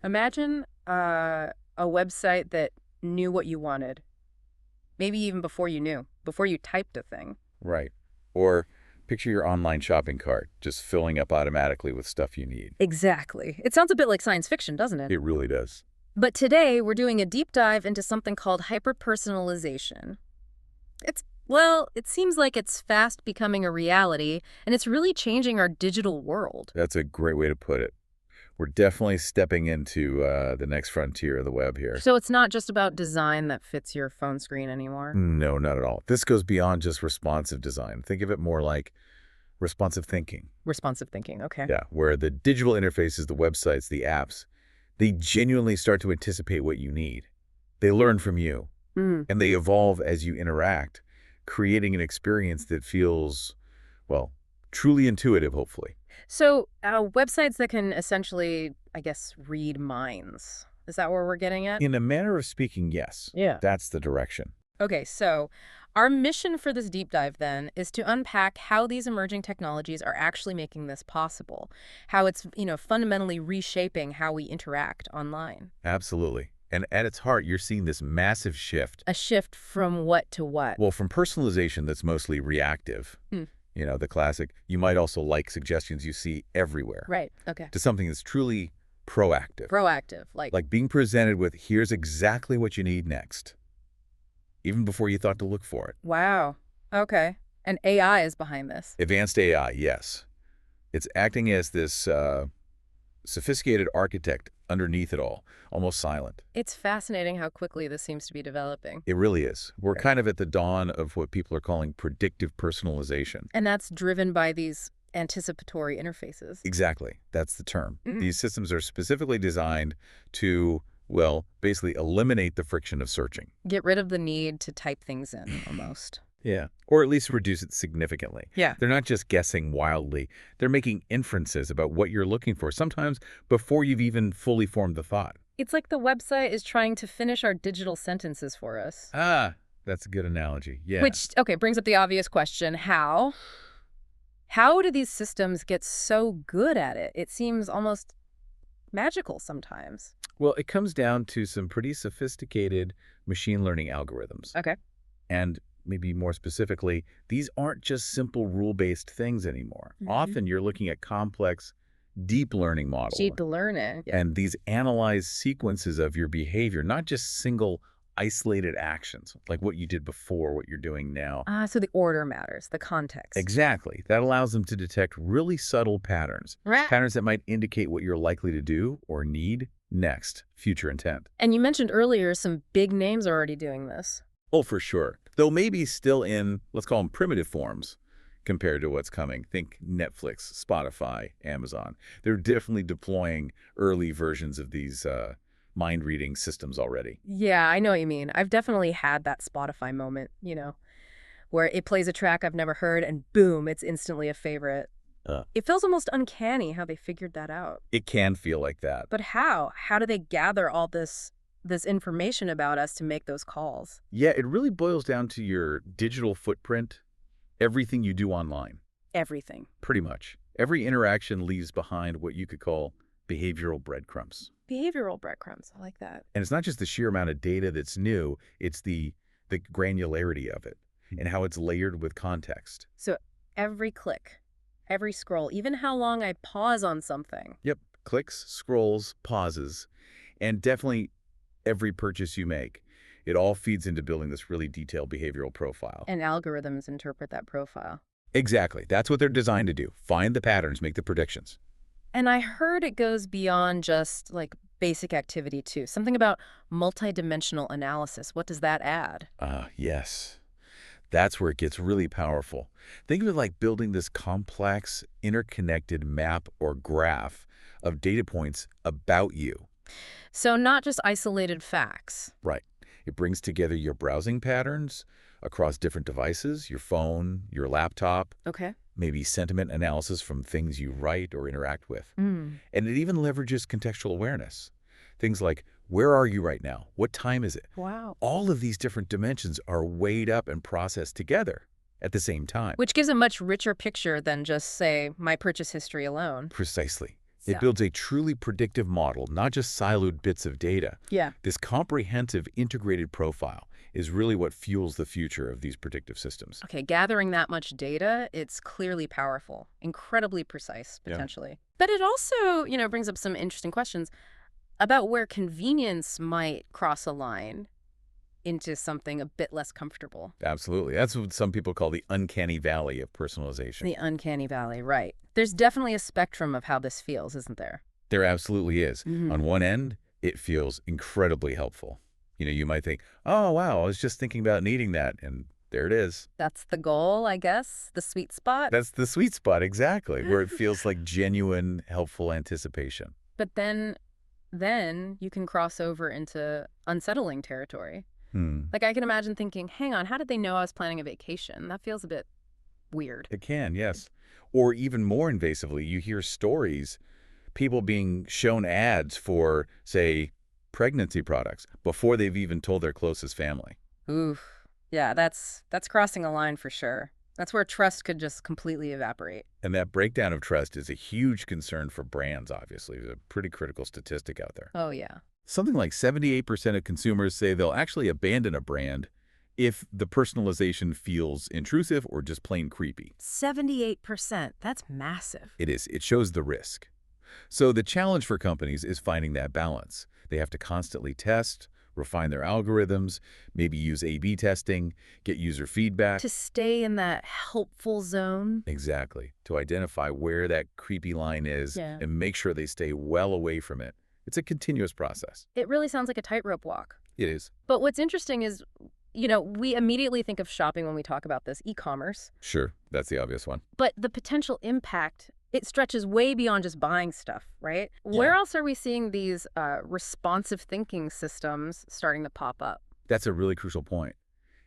Imagine a website that knew what you wanted, maybe even before you typed a thing. Right. Or picture your online shopping cart just filling up automatically with stuff you need. Exactly. It sounds a bit like science fiction, doesn't it? It really does. But today, we're doing a deep dive into something called hyper-personalization. Well, it seems like it's fast becoming a reality, and it's really changing our digital world. That's a great way to put it. We're definitely stepping into the next frontier of the web here. So it's not just about design that fits your phone screen anymore. No, not at all. This goes beyond just responsive design. Think of it more like responsive thinking. Responsive thinking, okay. Yeah, where the digital interfaces, the websites, the apps, they genuinely start to anticipate what you need. They learn from you, Mm. and they evolve as you interact, creating an experience that feels, well, truly intuitive, hopefully. So websites that can essentially, I guess, read minds. Is that where we're getting at? In a manner of speaking, yes. Yeah. That's the direction. Okay, so our mission for this deep dive then is to unpack how these emerging technologies are actually making this possible, how it's, fundamentally reshaping how we interact online. Absolutely. And at its heart, you're seeing this massive shift. A shift from what to what? Well, from personalization that's mostly reactive, Hmm. the classic, you might also like suggestions you see everywhere, Right, okay. to something that's truly proactive. Proactive, Like being presented with, here's exactly what you need next, even before you thought to look for it. Wow, okay. And AI is behind this. Advanced AI, yes. It's acting as this sophisticated architect underneath it all, almost silent. It's fascinating how quickly this seems to be developing. It really is. We're Right. kind of at the dawn of what people are calling predictive personalization. And that's driven by these anticipatory interfaces. Exactly. That's the term. Mm. These systems are specifically designed to, well, basically eliminate the friction of searching. Get rid of the need to type things in, almost. Yeah. Or at least reduce it significantly. Yeah. They're not just guessing wildly. They're making inferences about what you're looking for, sometimes before you've even fully formed the thought. It's like the website is trying to finish our digital sentences for us. Ah, that's a good analogy. Yeah. Which, okay, brings up the obvious question, how? How do these systems get so good at it? It seems almost magical sometimes. Well, it comes down to some pretty sophisticated machine learning algorithms. Okay. And maybe more specifically, these aren't just simple rule-based things anymore. Mhm. Often you're looking at complex, deep learning models. Deep learning. Yeah. And these analyze sequences of your behavior, not just single isolated actions, like what you did before, what you're doing now. So the order matters, the context. Exactly. That allows them to detect really subtle patterns, Right. patterns that might indicate what you're likely to do or need next, future intent. And you mentioned earlier some big names are already doing this. Oh, for sure. Though maybe still in, let's call them primitive forms compared to what's coming. Think Netflix, Spotify, Amazon. They're definitely deploying early versions of these mind-reading systems already. Yeah, I know what you mean. I've definitely had that Spotify moment, where it plays a track I've never heard and boom, it's instantly a favorite. It feels almost uncanny how they figured that out. It can feel like that. But how? How do they gather all this information about us to make those calls? Yeah, it really boils down to your digital footprint, everything you do online. Everything. Pretty much. Every interaction leaves behind what you could call behavioral breadcrumbs. Behavioral breadcrumbs. I like that. And it's not just the sheer amount of data that's new, it's the granularity of it and how it's layered with context. So every click, every scroll, even how long I pause on something. Yep. Clicks, scrolls, pauses, and definitely every purchase you make. It all feeds into building this really detailed behavioral profile. And algorithms interpret that profile. Exactly. That's what they're designed to do. Find the patterns, make the predictions. And I heard it goes beyond just like basic activity too. Something about multidimensional analysis. What does that add? Yes. That's where it gets really powerful. Think of it like building this complex, interconnected map or graph of data points about you. So not just isolated facts. Right. It brings together your browsing patterns across different devices, your phone, your laptop, Okay. maybe sentiment analysis from things you write or interact with. Mm. And it even leverages contextual awareness. Things like, where are you right now? What time is it? Wow. All of these different dimensions are weighed up and processed together at the same time. Which gives a much richer picture than just, say, my purchase history alone. Precisely. It builds a truly predictive model, not just siloed bits of data. Yeah. This comprehensive, integrated profile is really what fuels the future of these predictive systems. Okay, gathering that much data, it's clearly powerful, incredibly precise, Yeah. potentially. But it also, brings up some interesting questions about where convenience might cross a line into something a bit less comfortable. Absolutely. That's what some people call the uncanny valley of personalization. The uncanny valley, right. There's definitely a spectrum of how this feels, isn't there? There absolutely is. Hmm. On one end, it feels incredibly helpful. You might think, oh, wow, I was just thinking about needing that. And there it is. That's the goal, I guess, the sweet spot. That's the sweet spot, exactly, where it feels like genuine, helpful anticipation. But then you can cross over into unsettling territory. Hmm. Like, I can imagine thinking, hang on, how did they know I was planning a vacation? That feels a bit weird. It can, yes. Or even more invasively, you hear stories, people being shown ads for, say, pregnancy products before they've even told their closest family. Oof. Yeah, that's crossing a line for sure. That's where trust could just completely evaporate. And that breakdown of trust is a huge concern for brands, obviously. It's a pretty critical statistic out there. Oh, yeah. Something like 78% of consumers say they'll actually abandon a brand if the personalization feels intrusive or just plain creepy. 78%. That's massive. It is. It shows the risk. So the challenge for companies is finding that balance. They have to constantly test, refine their algorithms, maybe use A/B testing, get user feedback. To stay in that helpful zone. Exactly. To identify where that creepy line is Yeah. and make sure they stay well away from it. It's a continuous process. It really sounds like a tightrope walk. It is. But what's interesting is, we immediately think of shopping when we talk about this, e-commerce. Sure, that's the obvious one. But the potential impact, it stretches way beyond just buying stuff, right? Where else are we seeing these responsive thinking systems starting to pop up? That's a really crucial point.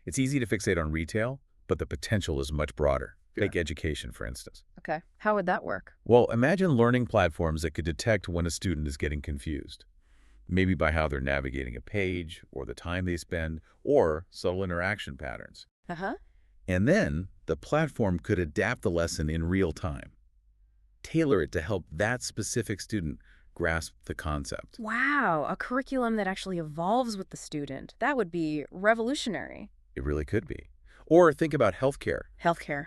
It's easy to fixate on retail, but the potential is much broader. Take education, for instance. Okay. How would that work? Well, imagine learning platforms that could detect when a student is getting confused. Maybe by how they're navigating a page, or the time they spend, or subtle interaction patterns. Uh-huh. And then the platform could adapt the lesson in real time, tailor it to help that specific student grasp the concept. Wow, a curriculum that actually evolves with the student. That would be revolutionary. It really could be. Or think about healthcare. Healthcare.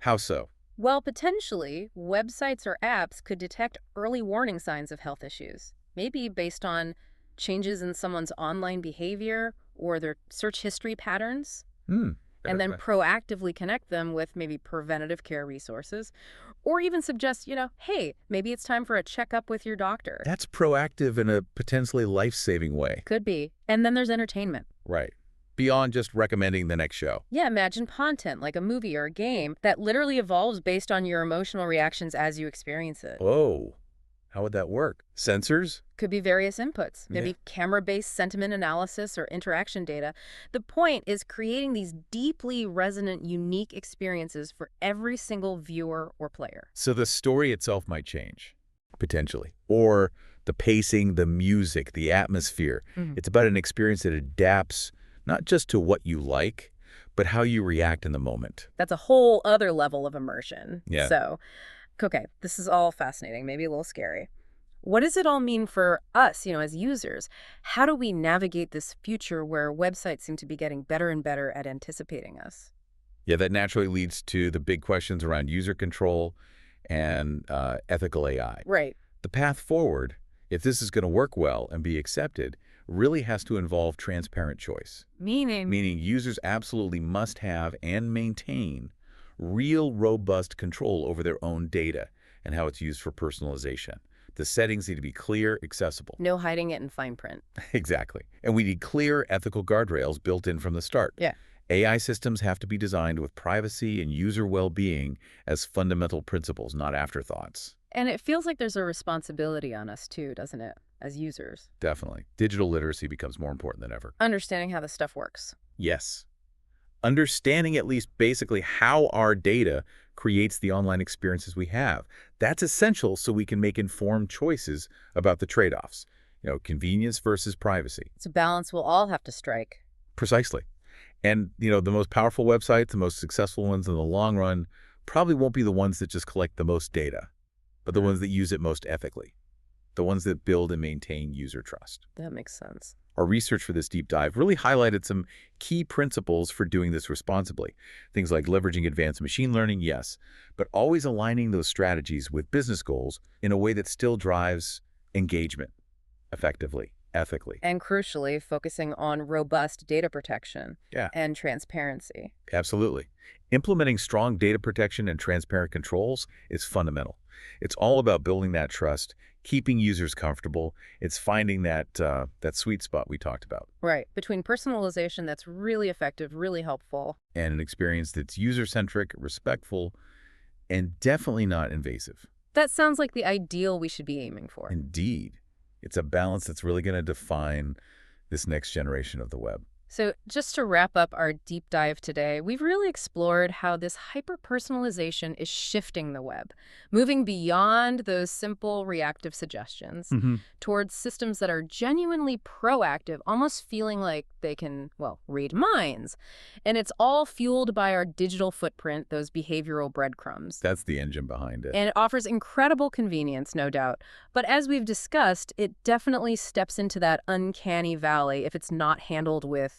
How so? Well, potentially, websites or apps could detect early warning signs of health issues, maybe based on changes in someone's online behavior or their search history patterns, and then proactively connect them with maybe preventative care resources, or even suggest, hey, maybe it's time for a checkup with your doctor. That's proactive in a potentially life-saving way. Could be. And then there's entertainment. Right. Beyond just recommending the next show. Yeah, imagine content like a movie or a game that literally evolves based on your emotional reactions as you experience it. Oh, how would that work? Sensors? Could be various inputs, maybe camera-based sentiment analysis or interaction data. The point is creating these deeply resonant, unique experiences for every single viewer or player. So the story itself might change, potentially. Or the pacing, the music, the atmosphere. It's about an experience that adapts not just to what you like, but how you react in the moment. That's a whole other level of immersion. Yeah. So, okay, this is all fascinating, maybe a little scary. What does it all mean for us, as users? How do we navigate this future where websites seem to be getting better and better at anticipating us? Yeah, that naturally leads to the big questions around user control and ethical AI. Right. The path forward, if this is going to work well and be accepted, really has to involve transparent choice. Meaning users absolutely must have and maintain real robust control over their own data and how it's used for personalization. The settings need to be clear, accessible. No hiding it in fine print. Exactly. And we need clear ethical guardrails built in from the start. Yeah. AI systems have to be designed with privacy and user well-being as fundamental principles, not afterthoughts. And it feels like there's a responsibility on us too, doesn't it, as users? Definitely. Digital literacy becomes more important than ever. Understanding how this stuff works. Yes. Understanding at least basically how our data creates the online experiences we have. That's essential so we can make informed choices about the trade-offs. Convenience versus privacy. It's a balance we'll all have to strike. Precisely. And, the most powerful websites, the most successful ones in the long run, probably won't be the ones that just collect the most data. but the ones that use it most ethically, the ones that build and maintain user trust. That makes sense. Our research for this deep dive really highlighted some key principles for doing this responsibly. Things like leveraging advanced machine learning, yes, but always aligning those strategies with business goals in a way that still drives engagement effectively, ethically. And crucially, focusing on robust data protection Yeah, and transparency. absolutely. Implementing strong data protection and transparent controls is fundamental. It's all about building that trust, keeping users comfortable. It's finding that sweet spot we talked about, Right. Between personalization that's really effective, really helpful. and an experience that's user-centric, respectful, and definitely not invasive. That sounds like the ideal we should be aiming for. Indeed, it's a balance that's really going to define this next generation of the web. So just to wrap up our deep dive today, we've really explored how this hyper-personalization is shifting the web, moving beyond those simple reactive suggestions towards systems that are genuinely proactive, almost feeling like they can, well, read minds. And it's all fueled by our digital footprint, those behavioral breadcrumbs. That's the engine behind it. And it offers incredible convenience, no doubt. But as we've discussed, it definitely steps into that uncanny valley if it's not handled with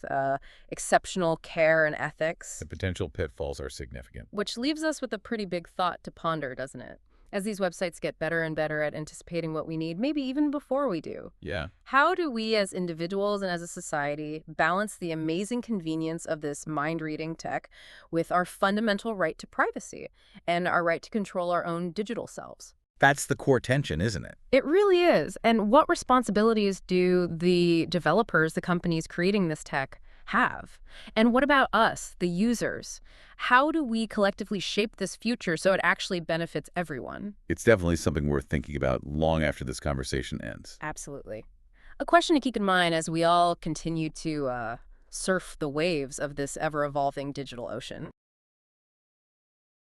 exceptional care and ethics. The potential pitfalls are significant. Which leaves us with a pretty big thought to ponder, doesn't it? As these websites get better and better at anticipating what we need, maybe even before we do. Yeah. How do we as individuals and as a society balance the amazing convenience of this mind-reading tech with our fundamental right to privacy and our right to control our own digital selves? That's the core tension, isn't it? It really is. And what responsibilities do the developers, the companies creating this tech, have? And what about us, the users? How do we collectively shape this future so it actually benefits everyone? It's definitely something worth thinking about long after this conversation ends. Absolutely. A question to keep in mind as we all continue to surf the waves of this ever-evolving digital ocean.